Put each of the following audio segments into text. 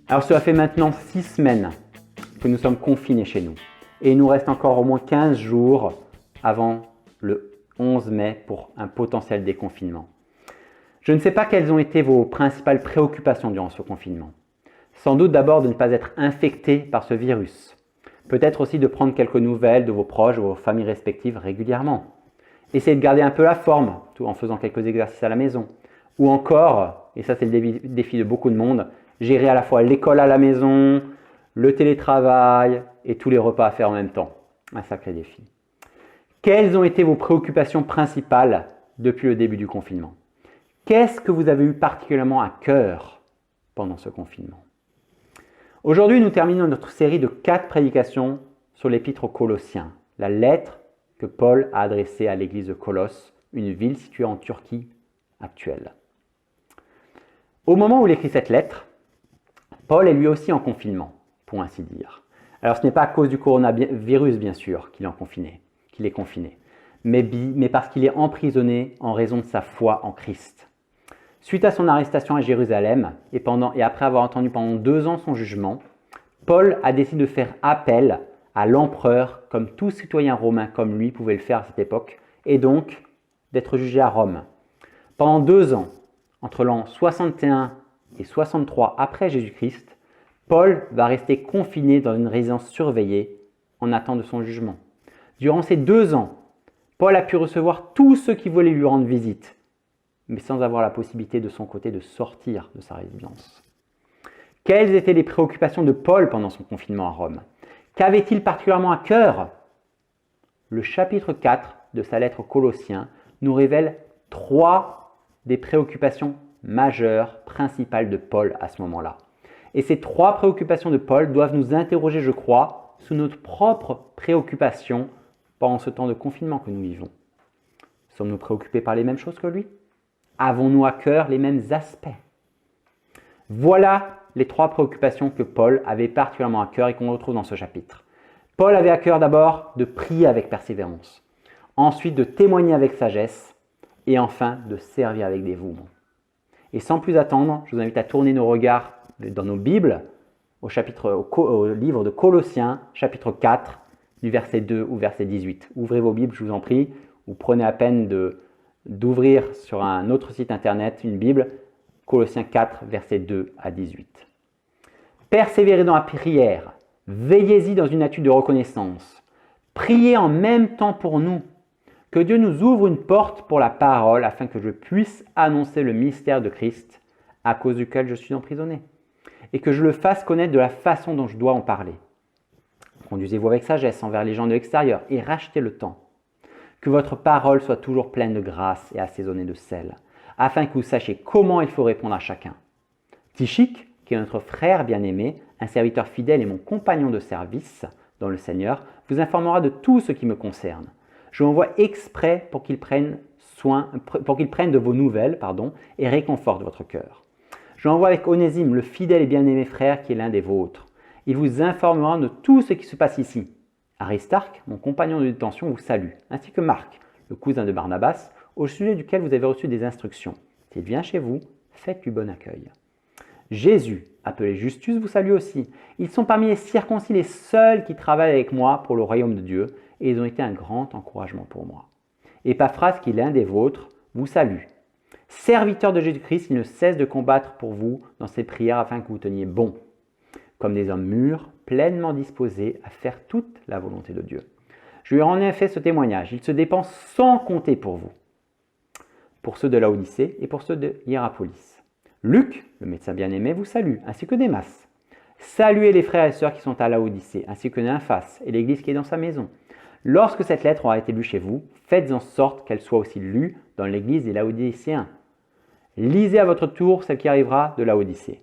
Alors cela fait maintenant 6 semaines que nous sommes confinés chez nous. Et il nous reste encore au moins 15 jours avant le 11 mai pour un potentiel déconfinement. Je ne sais pas quelles ont été vos principales préoccupations durant ce confinement. Sans doute d'abord de ne pas être infecté par ce virus. Peut-être aussi de prendre quelques nouvelles de vos proches, de vos familles respectives régulièrement. Essayez de garder un peu la forme, tout en faisant quelques exercices à la maison. Ou encore, et ça c'est le défi de beaucoup de monde, gérer à la fois l'école à la maison, le télétravail et tous les repas à faire en même temps. Un sacré défi. Quelles ont été vos préoccupations principales depuis le début du confinement? Qu'est-ce que vous avez eu particulièrement à cœur pendant ce confinement? Aujourd'hui, nous terminons notre série de 4 prédications sur l'épître aux Colossiens, la lettre que Paul a adressée à l'église de Colosse, une ville située en Turquie actuelle. Au moment où il écrit cette lettre, Paul est lui aussi en confinement, pour ainsi dire. Alors ce n'est pas à cause du coronavirus, bien sûr, qu'il est confiné, mais parce qu'il est emprisonné en raison de sa foi en Christ. Suite à son arrestation à Jérusalem et après avoir entendu pendant 2 ans son jugement, Paul a décidé de faire appel à l'empereur comme tout citoyen romain comme lui pouvait le faire à cette époque, et donc d'être jugé à Rome. Pendant 2 ans, entre l'an 61 et 63 après Jésus-Christ, Paul va rester confiné dans une résidence surveillée en attente de son jugement. Durant ces 2 ans, Paul a pu recevoir tous ceux qui voulaient lui rendre visite, mais sans avoir la possibilité de son côté de sortir de sa résidence. Quelles étaient les préoccupations de Paul pendant son confinement à Rome? Qu'avait-il particulièrement à cœur? Le chapitre 4 de sa lettre aux Colossiens nous révèle 3 des préoccupations majeures, principales de Paul à ce moment-là. Et ces 3 préoccupations de Paul doivent nous interroger, je crois, sur notre propre préoccupation pendant ce temps de confinement que nous vivons. Sommes-nous préoccupés par les mêmes choses que lui? Avons-nous à cœur les mêmes aspects? Voilà les 3 préoccupations que Paul avait particulièrement à cœur et qu'on retrouve dans ce chapitre. Paul avait à cœur d'abord de prier avec persévérance, ensuite de témoigner avec sagesse et enfin de servir avec dévouement. Et sans plus attendre, je vous invite à tourner nos regards dans nos Bibles au livre de Colossiens, chapitre 4, du verset 2 au verset 18. Ouvrez vos Bibles, je vous en prie, ou prenez la peine d'ouvrir sur un autre site internet une Bible, Colossiens 4, versets 2 à 18. Persévérez dans la prière, veillez-y dans une attitude de reconnaissance, priez en même temps pour nous, que Dieu nous ouvre une porte pour la parole afin que je puisse annoncer le mystère de Christ à cause duquel je suis emprisonné, et que je le fasse connaître de la façon dont je dois en parler. Conduisez-vous avec sagesse envers les gens de l'extérieur et rachetez le temps. Que votre parole soit toujours pleine de grâce et assaisonnée de sel, afin que vous sachiez comment il faut répondre à chacun. Tychique, qui est notre frère bien-aimé, un serviteur fidèle et mon compagnon de service dans le Seigneur, vous informera de tout ce qui me concerne. Je l'envoie exprès pour qu'il prenne de vos nouvelles et réconforte votre cœur. Je l'envoie avec Onésime, le fidèle et bien-aimé frère qui est l'un des vôtres. Il vous informera de tout ce qui se passe ici. Aristarque, mon compagnon de détention, vous salue, ainsi que Marc, le cousin de Barnabas, au sujet duquel vous avez reçu des instructions. S'il vient chez vous, faites-lui bon accueil. Jésus, appelé Justus, vous salue aussi. Ils sont parmi les circoncis les seuls qui travaillent avec moi pour le royaume de Dieu, et ils ont été un grand encouragement pour moi. Épaphras, qui est l'un des vôtres, vous salue. Serviteur de Jésus-Christ, il ne cesse de combattre pour vous dans ses prières afin que vous teniez bon, comme des hommes mûrs, pleinement disposés à faire toute la volonté de Dieu. Je lui ai en effet ce témoignage. Il se dépense sans compter pour vous, pour ceux de Laodicée et pour ceux de Hiérapolis. Luc, le médecin bien-aimé, vous salue, ainsi que Démas. Saluez les frères et sœurs qui sont à Laodicée, ainsi que Nymphas et l'église qui est dans sa maison. Lorsque cette lettre aura été lue chez vous, faites en sorte qu'elle soit aussi lue dans l'église des Laodicéens. Lisez à votre tour celle qui arrivera de Laodicée.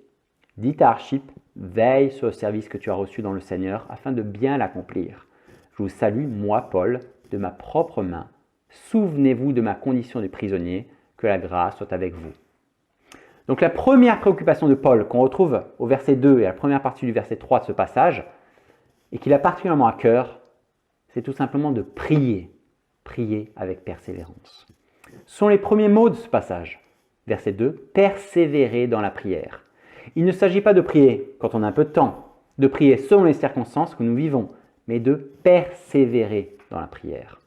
Dites à Archippe, veille sur le service que tu as reçu dans le Seigneur afin de bien l'accomplir. Je vous salue, moi, Paul, de ma propre main. Souvenez-vous de ma condition de prisonnier, que la grâce soit avec vous. Donc la première préoccupation de Paul qu'on retrouve au verset 2 et à la première partie du verset 3 de ce passage, et qu'il a particulièrement à cœur, c'est tout simplement de prier. Prier avec persévérance. Ce sont les premiers mots de ce passage. Verset 2, persévérer dans la prière. Il ne s'agit pas de prier quand on a un peu de temps, de prier selon les circonstances que nous vivons, mais de persévérer dans la prière.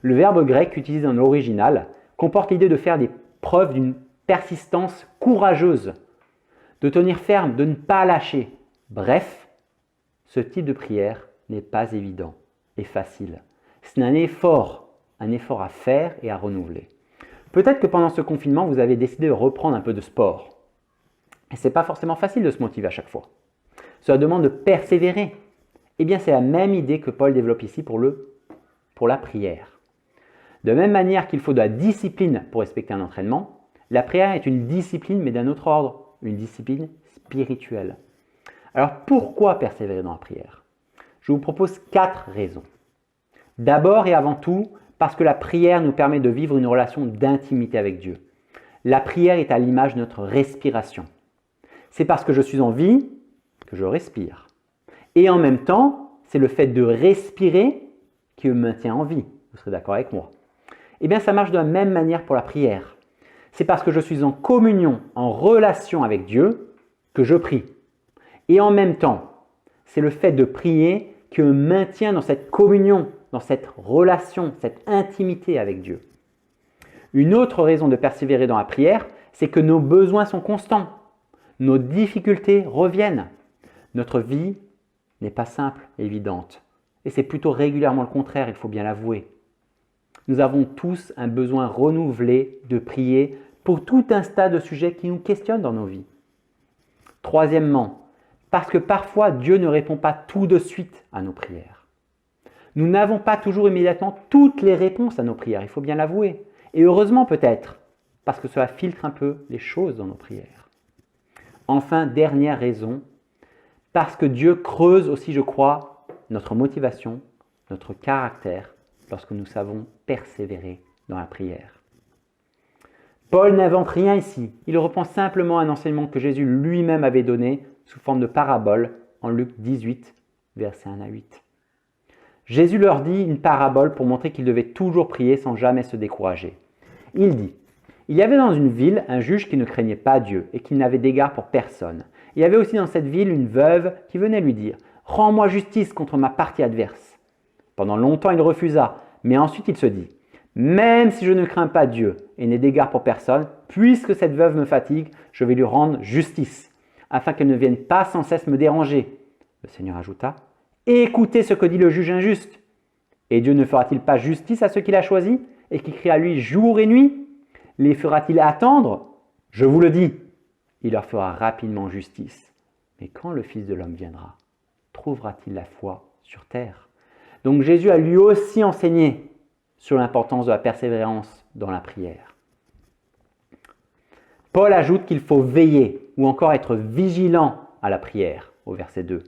Le verbe grec utilisé dans l'original comporte l'idée de faire des preuves d'une persistance courageuse, de tenir ferme, de ne pas lâcher. Bref, ce type de prière n'est pas évident et facile. C'est un effort à faire et à renouveler. Peut-être que pendant ce confinement, vous avez décidé de reprendre un peu de sport. Et ce n'est pas forcément facile de se motiver à chaque fois. Cela demande de persévérer. Eh bien, c'est la même idée que Paul développe ici pour la prière. De même manière qu'il faut de la discipline pour respecter un entraînement, la prière est une discipline, mais d'un autre ordre, une discipline spirituelle. Alors, pourquoi persévérer dans la prière? Je vous propose 4 raisons. D'abord et avant tout, parce que la prière nous permet de vivre une relation d'intimité avec Dieu. La prière est à l'image de notre respiration. C'est parce que je suis en vie que je respire. Et en même temps, c'est le fait de respirer qui me maintient en vie. Vous serez d'accord avec moi? Eh bien, ça marche de la même manière pour la prière. C'est parce que je suis en communion, en relation avec Dieu, que je prie. Et en même temps, c'est le fait de prier qui me maintient dans cette communion, dans cette relation, cette intimité avec Dieu. Une autre raison de persévérer dans la prière, c'est que nos besoins sont constants. Nos difficultés reviennent. Notre vie n'est pas simple et évidente. Et c'est plutôt régulièrement le contraire, il faut bien l'avouer. Nous avons tous un besoin renouvelé de prier pour tout un tas de sujets qui nous questionnent dans nos vies. Troisièmement, parce que parfois Dieu ne répond pas tout de suite à nos prières. Nous n'avons pas toujours immédiatement toutes les réponses à nos prières, il faut bien l'avouer. Et heureusement peut-être, parce que cela filtre un peu les choses dans nos prières. Enfin, dernière raison, parce que Dieu creuse aussi, je crois, notre motivation, notre caractère, lorsque nous savons persévérer dans la prière. Paul n'invente rien ici, il reprend simplement un enseignement que Jésus lui-même avait donné sous forme de parabole en Luc 18, versets 1 à 8. Jésus leur dit une parabole pour montrer qu'ils devaient toujours prier sans jamais se décourager. Il dit, il y avait dans une ville un juge qui ne craignait pas Dieu et qui n'avait d'égard pour personne. Il y avait aussi dans cette ville une veuve qui venait lui dire « Rends-moi justice contre ma partie adverse ». Pendant longtemps, il refusa, mais ensuite il se dit « Même si je ne crains pas Dieu et n'ai d'égard pour personne, puisque cette veuve me fatigue, je vais lui rendre justice, afin qu'elle ne vienne pas sans cesse me déranger. » Le Seigneur ajouta « Écoutez ce que dit le juge injuste. Et Dieu ne fera-t-il pas justice à ceux qu'il a choisis et qui crient à lui jour et nuit? Les fera-t-il attendre? Je vous le dis, il leur fera rapidement justice. Mais quand le Fils de l'homme viendra, trouvera-t-il la foi sur terre? » Donc Jésus a lui aussi enseigné sur l'importance de la persévérance dans la prière. Paul ajoute qu'il faut veiller ou encore être vigilant à la prière au verset 2.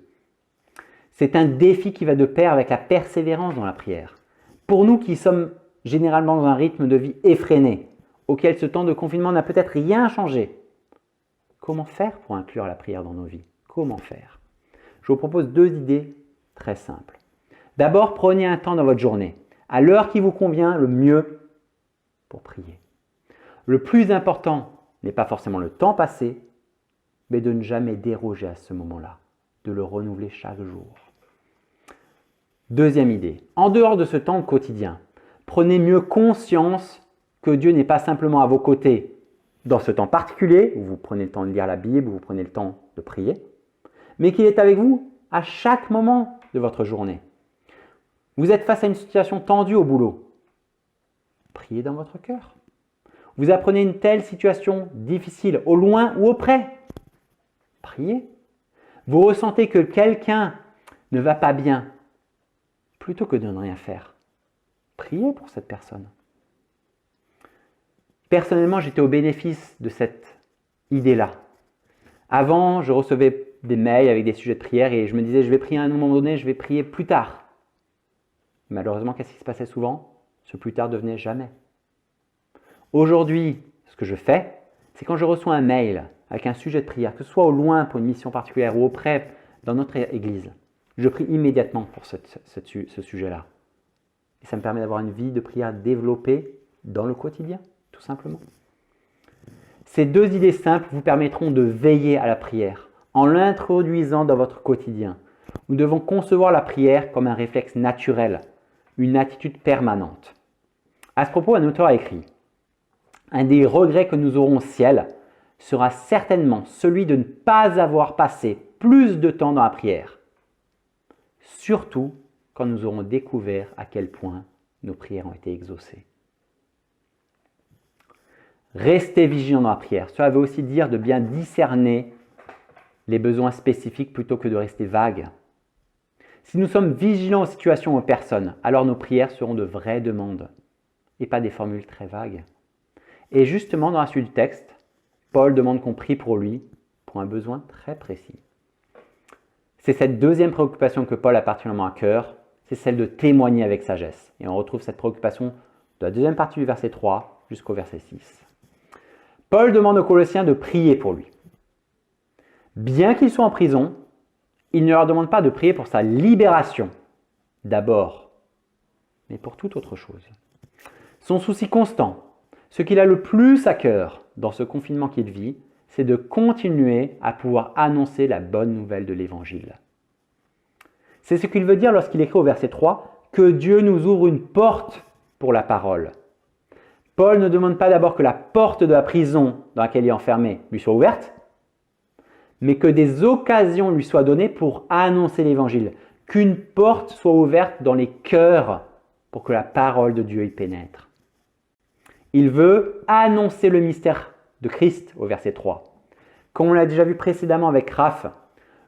C'est un défi qui va de pair avec la persévérance dans la prière. Pour nous qui sommes généralement dans un rythme de vie effréné, auquel ce temps de confinement n'a peut-être rien changé, comment faire pour inclure la prière dans nos vies? Comment faire? Je vous propose 2 idées très simples. D'abord, prenez un temps dans votre journée, à l'heure qui vous convient le mieux pour prier. Le plus important n'est pas forcément le temps passé, mais de ne jamais déroger à ce moment-là, de le renouveler chaque jour. Deuxième idée, en dehors de ce temps quotidien, prenez mieux conscience que Dieu n'est pas simplement à vos côtés dans ce temps particulier, où vous prenez le temps de lire la Bible, où vous prenez le temps de prier, mais qu'il est avec vous à chaque moment de votre journée. Vous êtes face à une situation tendue au boulot. Priez dans votre cœur. Vous apprenez une telle situation difficile, au loin ou au près. Priez. Vous ressentez que quelqu'un ne va pas bien. Plutôt que de ne rien faire, priez pour cette personne. Personnellement, j'étais au bénéfice de cette idée-là. Avant, je recevais des mails avec des sujets de prière et je me disais, je vais prier à un moment donné, je vais prier plus tard. Malheureusement, qu'est-ce qui se passait souvent? Ce plus tard devenait jamais. Aujourd'hui, ce que je fais, c'est quand je reçois un mail avec un sujet de prière, que ce soit au loin pour une mission particulière ou auprès dans notre église, je prie immédiatement pour ce sujet-là. Et ça me permet d'avoir une vie de prière développée dans le quotidien, tout simplement. Ces deux idées simples vous permettront de veiller à la prière en l'introduisant dans votre quotidien. Nous devons concevoir la prière comme un réflexe naturel, une attitude permanente. À ce propos, un auteur a écrit « Un des regrets que nous aurons au ciel sera certainement celui de ne pas avoir passé plus de temps dans la prière, surtout quand nous aurons découvert à quel point nos prières ont été exaucées. » Restez vigilants dans la prière. Cela veut aussi dire de bien discerner les besoins spécifiques plutôt que de rester vagues. Si nous sommes vigilants aux situations ou aux personnes, alors nos prières seront de vraies demandes et pas des formules très vagues. Et justement, dans la suite du texte, Paul demande qu'on prie pour lui pour un besoin très précis. C'est cette deuxième préoccupation que Paul a particulièrement à cœur, c'est celle de témoigner avec sagesse. Et on retrouve cette préoccupation de la deuxième partie du verset 3 jusqu'au verset 6. Paul demande aux Colossiens de prier pour lui. Bien qu'il soit en prison, il ne leur demande pas de prier pour sa libération, d'abord, mais pour toute autre chose. Son souci constant, ce qu'il a le plus à cœur dans ce confinement qu'il vit, c'est de continuer à pouvoir annoncer la bonne nouvelle de l'Évangile. C'est ce qu'il veut dire lorsqu'il écrit au verset 3 que Dieu nous ouvre une porte pour la parole. Paul ne demande pas d'abord que la porte de la prison dans laquelle il est enfermé lui soit ouverte, mais que des occasions lui soient données pour annoncer l'Évangile, qu'une porte soit ouverte dans les cœurs pour que la parole de Dieu y pénètre. Il veut annoncer le mystère de Christ au verset 3. Comme on l'a déjà vu précédemment avec Raph,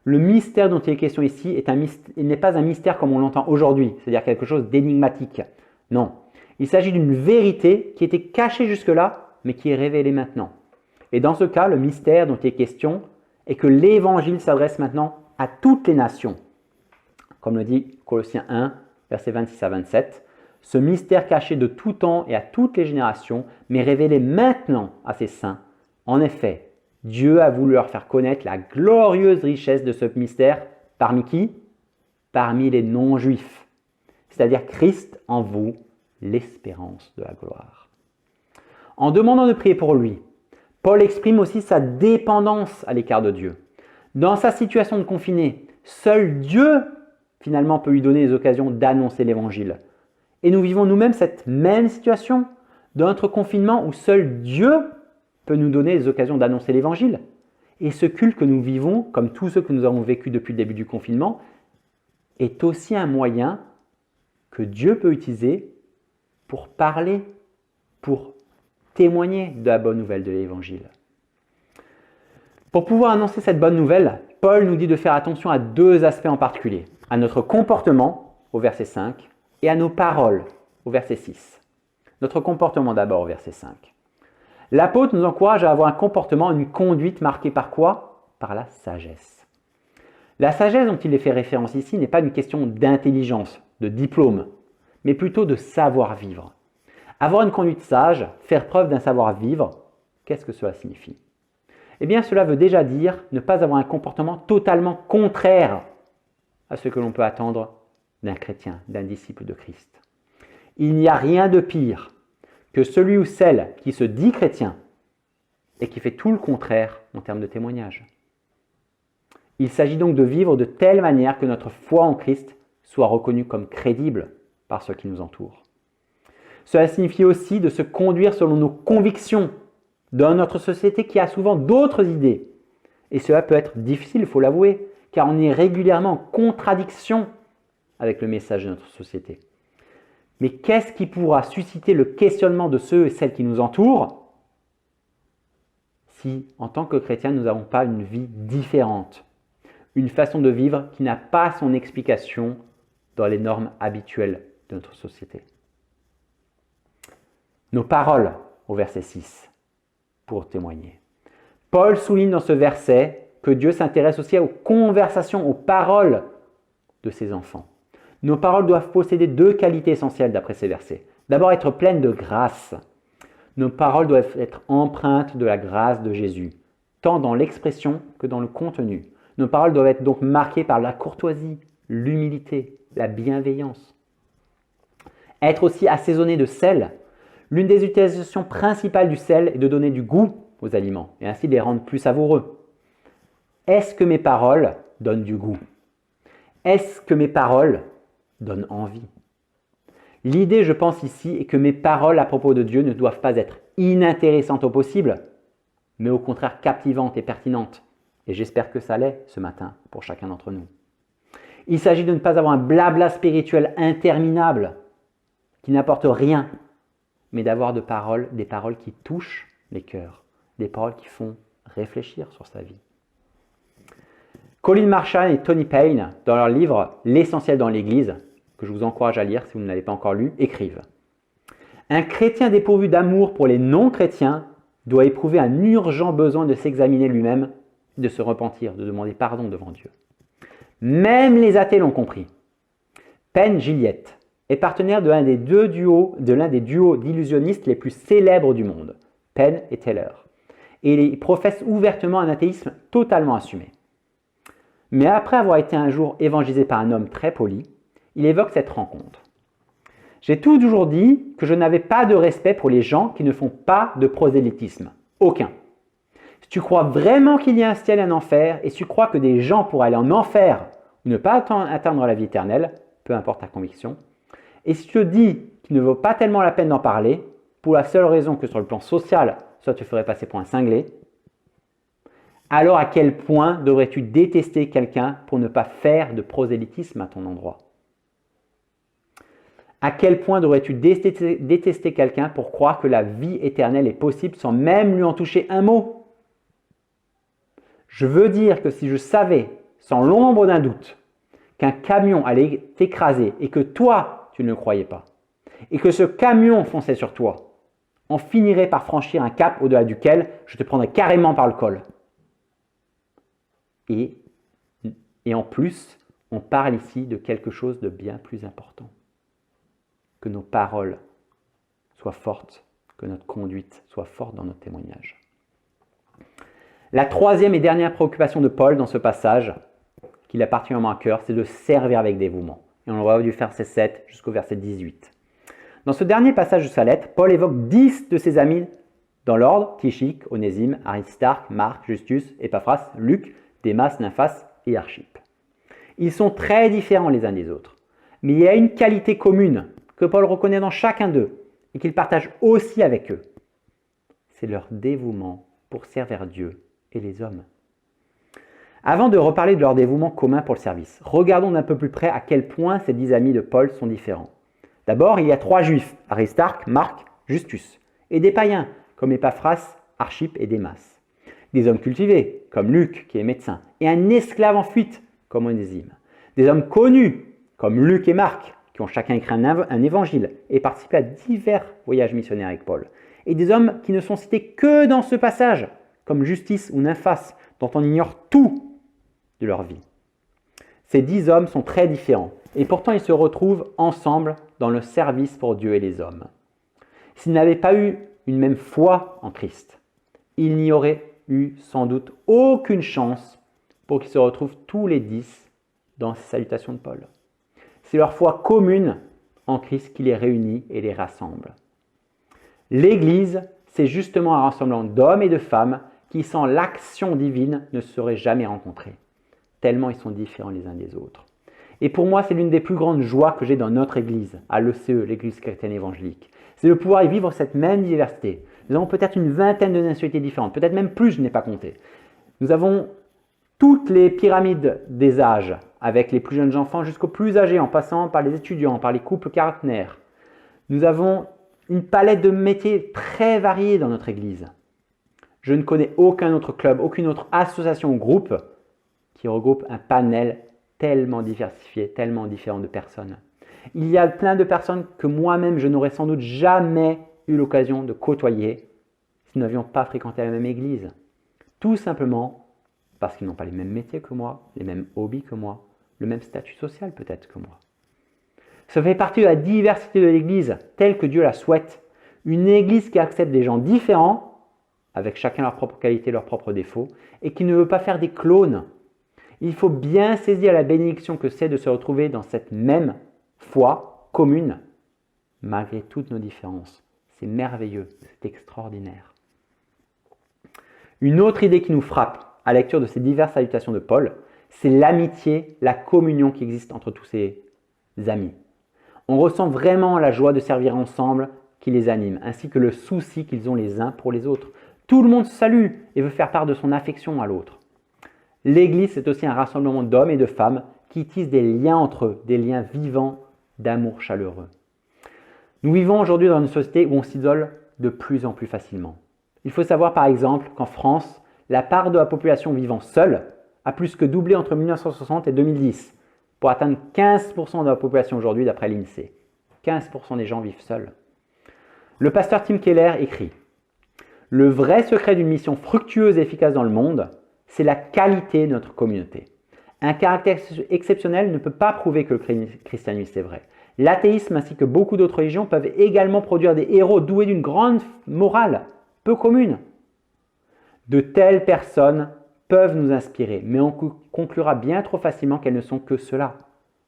le mystère dont il est question ici il n'est pas un mystère comme on l'entend aujourd'hui, c'est-à-dire quelque chose d'énigmatique. Non, il s'agit d'une vérité qui était cachée jusque-là, mais qui est révélée maintenant. Et dans ce cas, le mystère dont il est question est que l'Évangile s'adresse maintenant à toutes les nations. Comme le dit Colossiens 1, versets 26 à 27. Ce mystère caché de tout temps et à toutes les générations, mais révélé maintenant à ses saints. En effet, Dieu a voulu leur faire connaître la glorieuse richesse de ce mystère. Parmi qui? Parmi les non-juifs. C'est-à-dire Christ en vous, l'espérance de la gloire. En demandant de prier pour lui, Paul exprime aussi sa dépendance à l'écart de Dieu. Dans sa situation de confiné, seul Dieu finalement peut lui donner les occasions d'annoncer l'Évangile. Et nous vivons nous-mêmes cette même situation dans notre confinement où seul Dieu peut nous donner les occasions d'annoncer l'Évangile. Et ce culte que nous vivons, comme tous ceux que nous avons vécu depuis le début du confinement, est aussi un moyen que Dieu peut utiliser pour parler, pour témoigner de la bonne nouvelle de l'Évangile. Pour pouvoir annoncer cette bonne nouvelle, Paul nous dit de faire attention à deux aspects en particulier, à notre comportement, au verset 5, et à nos paroles, au verset 6. Notre comportement d'abord, au verset 5. L'apôtre nous encourage à avoir un comportement, une conduite marquée par quoi? Par la sagesse. La sagesse dont il est fait référence ici n'est pas une question d'intelligence, de diplôme, mais plutôt de savoir-vivre. Avoir une conduite sage, faire preuve d'un savoir-vivre, qu'est-ce que cela signifie? Eh bien, cela veut déjà dire ne pas avoir un comportement totalement contraire à ce que l'on peut attendre d'un chrétien, d'un disciple de Christ. Il n'y a rien de pire que celui ou celle qui se dit chrétien et qui fait tout le contraire en termes de témoignage. Il s'agit donc de vivre de telle manière que notre foi en Christ soit reconnue comme crédible par ceux qui nous entourent. Cela signifie aussi de se conduire selon nos convictions dans notre société qui a souvent d'autres idées. Et cela peut être difficile, il faut l'avouer, car on est régulièrement en contradiction avec le message de notre société. Mais qu'est-ce qui pourra susciter le questionnement de ceux et celles qui nous entourent si, en tant que chrétiens, nous n'avons pas une vie différente, une façon de vivre qui n'a pas son explication dans les normes habituelles de notre société? Nos paroles, au verset 6, pour témoigner. Paul souligne dans ce verset que Dieu s'intéresse aussi aux conversations, aux paroles de ses enfants. Nos paroles doivent posséder deux qualités essentielles d'après ces versets. D'abord, être pleines de grâce. Nos paroles doivent être empreintes de la grâce de Jésus, tant dans l'expression que dans le contenu. Nos paroles doivent être donc marquées par la courtoisie, l'humilité, la bienveillance. Être aussi assaisonnées de sel. L'une des utilisations principales du sel est de donner du goût aux aliments et ainsi les rendre plus savoureux. Est-ce que mes paroles donnent du goût? Est-ce que mes paroles donnent envie? L'idée, je pense ici, est que mes paroles à propos de Dieu ne doivent pas être inintéressantes au possible, mais au contraire captivantes et pertinentes. Et j'espère que ça l'est ce matin pour chacun d'entre nous. Il s'agit de ne pas avoir un blabla spirituel interminable qui n'apporte rien, mais d'avoir des paroles qui touchent les cœurs, des paroles qui font réfléchir sur sa vie. Colin Marshall et Tony Payne, dans leur livre « L'essentiel dans l'Église », que je vous encourage à lire si vous ne l'avez pas encore lu, écrivent « Un chrétien dépourvu d'amour pour les non-chrétiens doit éprouver un urgent besoin de s'examiner lui-même, de se repentir, de demander pardon devant Dieu. Même les athées l'ont compris. Penn Jillette est partenaire de l'un des duos d'illusionnistes les plus célèbres du monde, Penn et Teller, et il professe ouvertement un athéisme totalement assumé. Mais après avoir été un jour évangélisé par un homme très poli, il évoque cette rencontre. J'ai toujours dit que je n'avais pas de respect pour les gens qui ne font pas de prosélytisme. Aucun. Si tu crois vraiment qu'il y a un ciel et un enfer, et si tu crois que des gens pourraient aller en enfer ou ne pas atteindre la vie éternelle, peu importe ta conviction, et si tu te dis qu'il ne vaut pas tellement la peine d'en parler, pour la seule raison que sur le plan social, soit tu ferais passer pour un cinglé, alors à quel point devrais-tu détester quelqu'un pour ne pas faire de prosélytisme à ton endroit? À quel point devrais-tu détester quelqu'un pour croire que la vie éternelle est possible sans même lui en toucher un mot? Je veux dire que si je savais, sans l'ombre d'un doute, qu'un camion allait t'écraser et que toi, tu ne le croyais pas, et que ce camion fonçait sur toi, on finirait par franchir un cap au-delà duquel je te prendrais carrément par le col. Et en plus, on parle ici de quelque chose de bien plus important. Que nos paroles soient fortes, que notre conduite soit forte dans notre témoignage. La troisième et dernière préoccupation de Paul dans ce passage, qu'il a particulièrement à cœur, c'est de servir avec dévouement. Et on le voit du verset 7 jusqu'au verset 18. Dans ce dernier passage de sa lettre, Paul évoque 10 de ses amis dans l'ordre: Tychik, Onésime, Aristarque, Marc, Justus, Épaphras, Luc, Démas, Nymphas et Archippe. Ils sont très différents les uns des autres, mais il y a une qualité commune que Paul reconnaît dans chacun d'eux et qu'il partage aussi avec eux. C'est leur dévouement pour servir Dieu et les hommes. Avant de reparler de leur dévouement commun pour le service, regardons d'un peu plus près à quel point ces 10 amis de Paul sont différents. D'abord, il y a 3 juifs, Aristarque, Marc, Justus, et des païens comme Épaphras, Archippe et Démas. Des hommes cultivés comme Luc qui est médecin, et un esclave en fuite comme Onésime. Des hommes connus comme Luc et Marc qui ont chacun écrit un évangile et participé à divers voyages missionnaires avec Paul. Et des hommes qui ne sont cités que dans ce passage, comme Justus ou Nymphas, dont on ignore tout de leur vie. Ces 10 hommes sont très différents, et pourtant ils se retrouvent ensemble dans le service pour Dieu et les hommes. S'ils n'avaient pas eu une même foi en Christ, il n'y aurait eu sans doute aucune chance pour qu'ils se retrouvent tous les 10 dans ces salutations de Paul. C'est leur foi commune en Christ qui les réunit et les rassemble. L'Église, c'est justement un rassemblement d'hommes et de femmes qui, sans l'action divine, ne se seraient jamais rencontrés, tellement ils sont différents les uns des autres. Et pour moi, c'est l'une des plus grandes joies que j'ai dans notre Église, à l'ECE, l'Église chrétienne évangélique. C'est de pouvoir y vivre cette même diversité. Nous avons peut-être une vingtaine de nationalités différentes, peut-être même plus, je n'ai pas compté. Nous avons toutes les pyramides des âges, avec les plus jeunes enfants jusqu'aux plus âgés, en passant par les étudiants, par les couples quarantenaires. Nous avons une palette de métiers très variés dans notre Église. Je ne connais aucun autre club, aucune autre association ou groupe qui regroupe un panel tellement diversifié, tellement différent de personnes. Il y a plein de personnes que moi-même je n'aurais sans doute jamais eu l'occasion de côtoyer si nous n'avions pas fréquenté la même église. Tout simplement parce qu'ils n'ont pas les mêmes métiers que moi, les mêmes hobbies que moi, le même statut social peut-être que moi. Ça fait partie de la diversité de l'église telle que Dieu la souhaite. Une église qui accepte des gens différents, avec chacun leurs propres qualités, leurs propres défauts, et qui ne veut pas faire des clones. Il faut bien saisir la bénédiction que c'est de se retrouver dans cette même foi commune, malgré toutes nos différences. C'est merveilleux, c'est extraordinaire. Une autre idée qui nous frappe à la lecture de ces diverses salutations de Paul, c'est l'amitié, la communion qui existe entre tous ces amis. On ressent vraiment la joie de servir ensemble qui les anime, ainsi que le souci qu'ils ont les uns pour les autres. Tout le monde se salue et veut faire part de son affection à l'autre. L'Église, c'est aussi un rassemblement d'hommes et de femmes qui tissent des liens entre eux, des liens vivants d'amour chaleureux. Nous vivons aujourd'hui dans une société où on s'isole de plus en plus facilement. Il faut savoir par exemple qu'en France, la part de la population vivant seule a plus que doublé entre 1960 et 2010 pour atteindre 15% de la population aujourd'hui d'après l'INSEE. 15% des gens vivent seuls. Le pasteur Tim Keller écrit « Le vrai secret d'une mission fructueuse et efficace dans le monde, c'est la qualité de notre communauté. Un caractère exceptionnel ne peut pas prouver que le christianisme est vrai. L'athéisme ainsi que beaucoup d'autres religions peuvent également produire des héros doués d'une grande morale, peu commune. De telles personnes peuvent nous inspirer, mais on conclura bien trop facilement qu'elles ne sont que cela,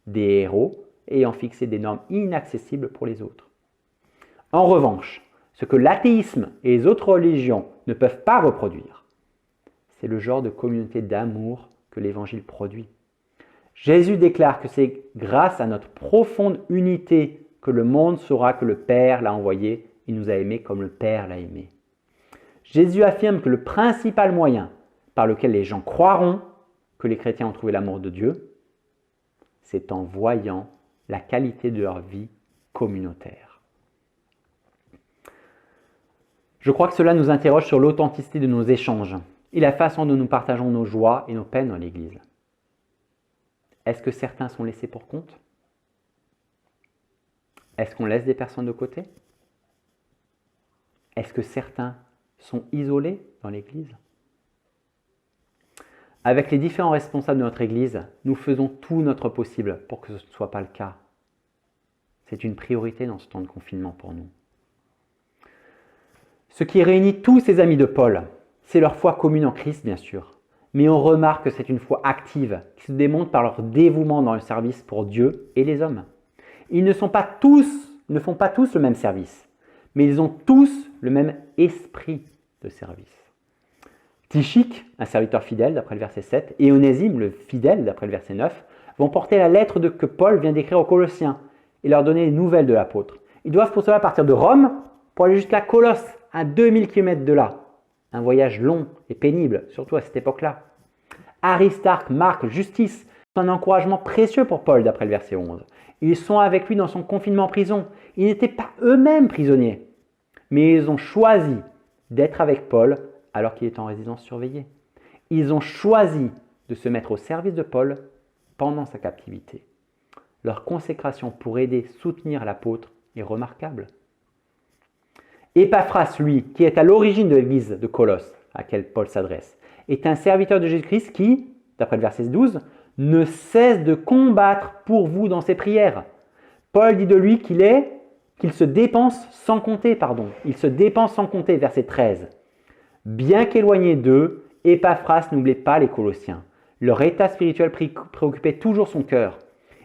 des héros ayant fixé des normes inaccessibles pour les autres. En revanche, ce que l'athéisme et les autres religions ne peuvent pas reproduire, c'est le genre de communauté d'amour que l'Évangile produit. Jésus déclare que c'est grâce à notre profonde unité que le monde saura que le Père l'a envoyé et nous a aimés comme le Père l'a aimé. Jésus affirme que le principal moyen par lequel les gens croiront que les chrétiens ont trouvé l'amour de Dieu, c'est en voyant la qualité de leur vie communautaire. Je crois que cela nous interroge sur l'authenticité de nos échanges et la façon dont nous partageons nos joies et nos peines dans l'Église. Est-ce que certains sont laissés pour compte? Est-ce qu'on laisse des personnes de côté? Est-ce que certains sont isolés dans l'Église? Avec les différents responsables de notre Église, nous faisons tout notre possible pour que ce ne soit pas le cas. C'est une priorité dans ce temps de confinement pour nous. Ce qui réunit tous ces amis de Paul, c'est leur foi commune en Christ, bien sûr. Mais on remarque que c'est une foi active qui se démontre par leur dévouement dans le service pour Dieu et les hommes. Ils ne font pas tous le même service, mais ils ont tous le même esprit de service. Tychique, un serviteur fidèle d'après le verset 7, et Onésime, le fidèle d'après le verset 9, vont porter la lettre que Paul vient d'écrire aux Colossiens et leur donner les nouvelles de l'apôtre. Ils doivent pour cela partir de Rome pour aller jusqu'à Colosse, à 2000 km de là. Un voyage long et pénible, surtout à cette époque-là. Aristarque, Marc, Justice sont un encouragement précieux pour Paul d'après le verset 11. Ils sont avec lui dans son confinement en prison. Ils n'étaient pas eux-mêmes prisonniers, mais ils ont choisi d'être avec Paul alors qu'il est en résidence surveillée. Ils ont choisi de se mettre au service de Paul pendant sa captivité. Leur consécration pour aider, soutenir l'apôtre est remarquable. Épaphras, lui, qui est à l'origine de l'église de Colosse, à laquelle Paul s'adresse, est un serviteur de Jésus-Christ qui, d'après le verset 12, ne cesse de combattre pour vous dans ses prières. Paul dit de lui qu'il se dépense sans compter, Il se dépense sans compter, verset 13. Bien qu'éloigné d'eux, Épaphras n'oubliait pas les Colossiens. Leur état spirituel préoccupait toujours son cœur.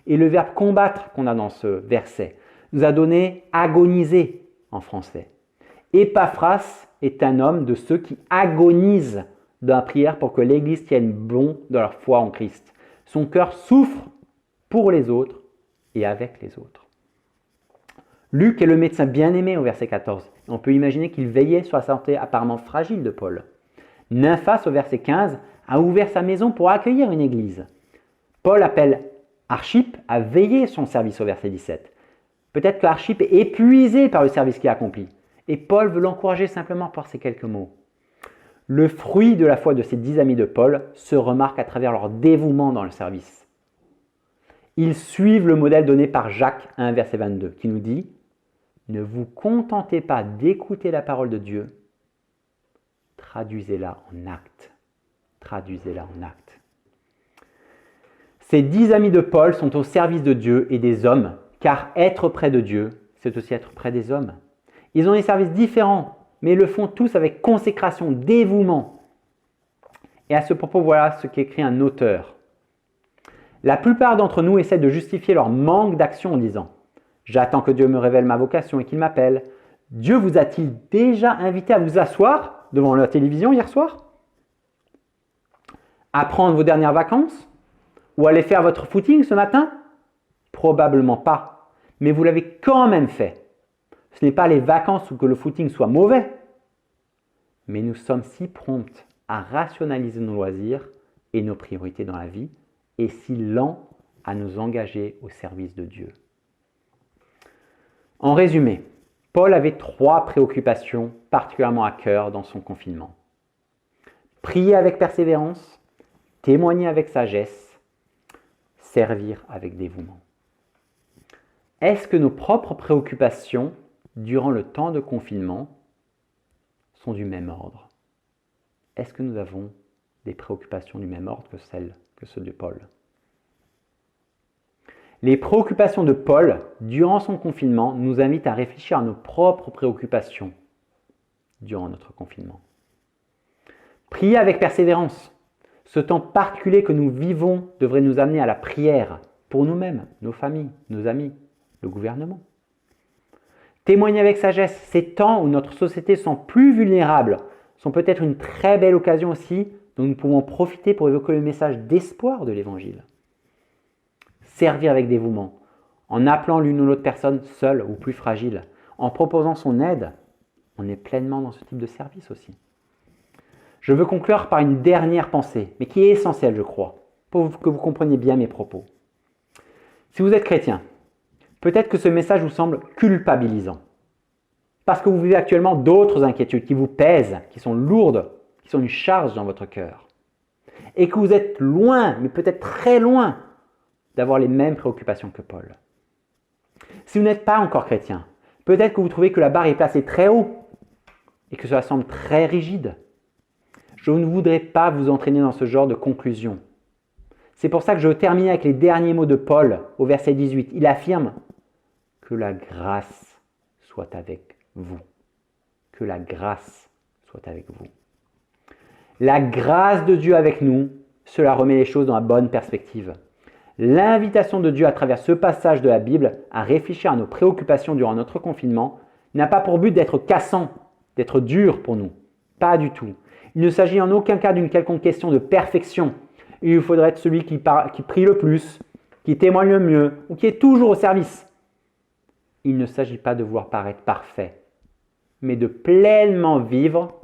Et le verbe combattre qu'on a dans ce verset nous a donné agoniser en français. Épaphras est un homme de ceux qui agonisent dans la prière pour que l'Église tienne bon dans leur foi en Christ. Son cœur souffre pour les autres et avec les autres. Luc est le médecin bien-aimé au verset 14. On peut imaginer qu'il veillait sur la santé apparemment fragile de Paul. Nymphas au verset 15 a ouvert sa maison pour accueillir une église. Paul appelle Archippe à veiller son service au verset 17. Peut-être que Archippe est épuisé par le service qu'il accomplit. Et Paul veut l'encourager simplement par ces quelques mots. Le fruit de la foi de ces 10 amis de Paul se remarque à travers leur dévouement dans le service. Ils suivent le modèle donné par Jacques 1, verset 22, qui nous dit « Ne vous contentez pas d'écouter la parole de Dieu, traduisez-la en actes. » Traduisez-la en actes. Ces 10 amis de Paul sont au service de Dieu et des hommes, car être près de Dieu, c'est aussi être près des hommes. Ils ont des services différents, mais ils le font tous avec consécration, dévouement. Et à ce propos, voilà ce qu'écrit un auteur. La plupart d'entre nous essaient de justifier leur manque d'action en disant « J'attends que Dieu me révèle ma vocation et qu'il m'appelle. Dieu vous a-t-il déjà invité à vous asseoir devant la télévision hier soir? À prendre vos dernières vacances? Ou aller faire votre footing ce matin? Probablement pas. Mais vous l'avez quand même fait. Ce n'est pas les vacances ou que le footing soit mauvais. Mais nous sommes si prompts à rationaliser nos loisirs et nos priorités dans la vie et si lents à nous engager au service de Dieu. En résumé, Paul avait 3 préoccupations particulièrement à cœur dans son confinement. Prier avec persévérance, témoigner avec sagesse, servir avec dévouement. Est-ce que nos propres préoccupations durant le temps de confinement sont du même ordre? Est-ce que nous avons des préoccupations du même ordre que ceux de Paul? Les préoccupations de Paul durant son confinement nous invitent à réfléchir à nos propres préoccupations durant notre confinement. Prier avec persévérance. Ce temps particulier que nous vivons devrait nous amener à la prière pour nous-mêmes, nos familles, nos amis, le gouvernement. Témoigner avec sagesse. Ces temps où notre société se sent plus vulnérable sont peut-être une très belle occasion aussi dont nous pouvons profiter pour évoquer le message d'espoir de l'Évangile. Servir avec dévouement, en appelant l'une ou l'autre personne seule ou plus fragile, en proposant son aide, on est pleinement dans ce type de service aussi. Je veux conclure par une dernière pensée, mais qui est essentielle, je crois, pour que vous compreniez bien mes propos. Si vous êtes chrétien, peut-être que ce message vous semble culpabilisant, parce que vous vivez actuellement d'autres inquiétudes qui vous pèsent, qui sont lourdes, qui sont une charge dans votre cœur, et que vous êtes loin, mais peut-être très loin, d'avoir les mêmes préoccupations que Paul. Si vous n'êtes pas encore chrétien, peut-être que vous trouvez que la barre est placée très haut et que cela semble très rigide. Je ne voudrais pas vous entraîner dans ce genre de conclusion. C'est pour ça que je veux terminer avec les derniers mots de Paul au verset 18. Il affirme « Que la grâce soit avec vous. » Que la grâce soit avec vous. La grâce de Dieu avec nous, cela remet les choses dans la bonne perspective. L'invitation de Dieu à travers ce passage de la Bible à réfléchir à nos préoccupations durant notre confinement n'a pas pour but d'être cassant, d'être dur pour nous. Pas du tout. Il ne s'agit en aucun cas d'une quelconque question de perfection. Il faudrait être celui qui prie le plus, qui témoigne le mieux ou qui est toujours au service. Il ne s'agit pas de vouloir paraître parfait, mais de pleinement vivre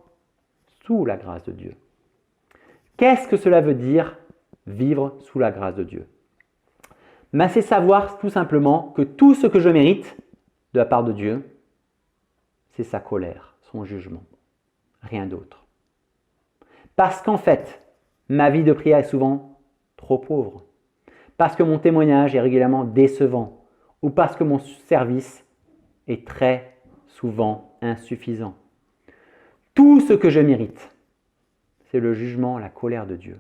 sous la grâce de Dieu. Qu'est-ce que cela veut dire, vivre sous la grâce de Dieu? C'est savoir tout simplement que tout ce que je mérite de la part de Dieu, c'est sa colère, son jugement, rien d'autre. Parce qu'en fait, ma vie de prière est souvent trop pauvre, parce que mon témoignage est régulièrement décevant, ou parce que mon service est très souvent insuffisant. Tout ce que je mérite, c'est le jugement, la colère de Dieu.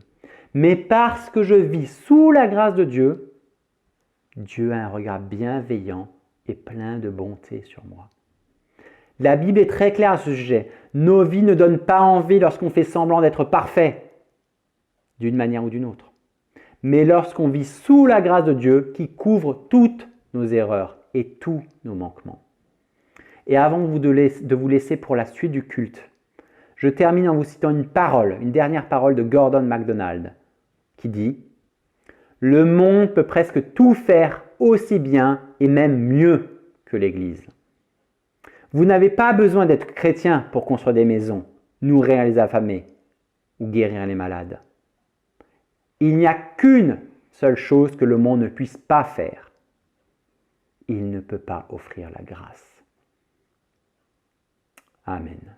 Mais parce que je vis sous la grâce de Dieu, Dieu a un regard bienveillant et plein de bonté sur moi. La Bible est très claire à ce sujet. Nos vies ne donnent pas envie lorsqu'on fait semblant d'être parfait, d'une manière ou d'une autre. Mais lorsqu'on vit sous la grâce de Dieu qui couvre toutes nos erreurs et tous nos manquements. Et avant de vous laisser pour la suite du culte, je termine en vous citant une dernière parole de Gordon MacDonald, qui dit « Le monde peut presque tout faire aussi bien et même mieux que l'Église. Vous n'avez pas besoin d'être chrétien pour construire des maisons, nourrir les affamés ou guérir les malades. Il n'y a qu'une seule chose que le monde ne puisse pas faire. Il ne peut pas offrir la grâce. Amen.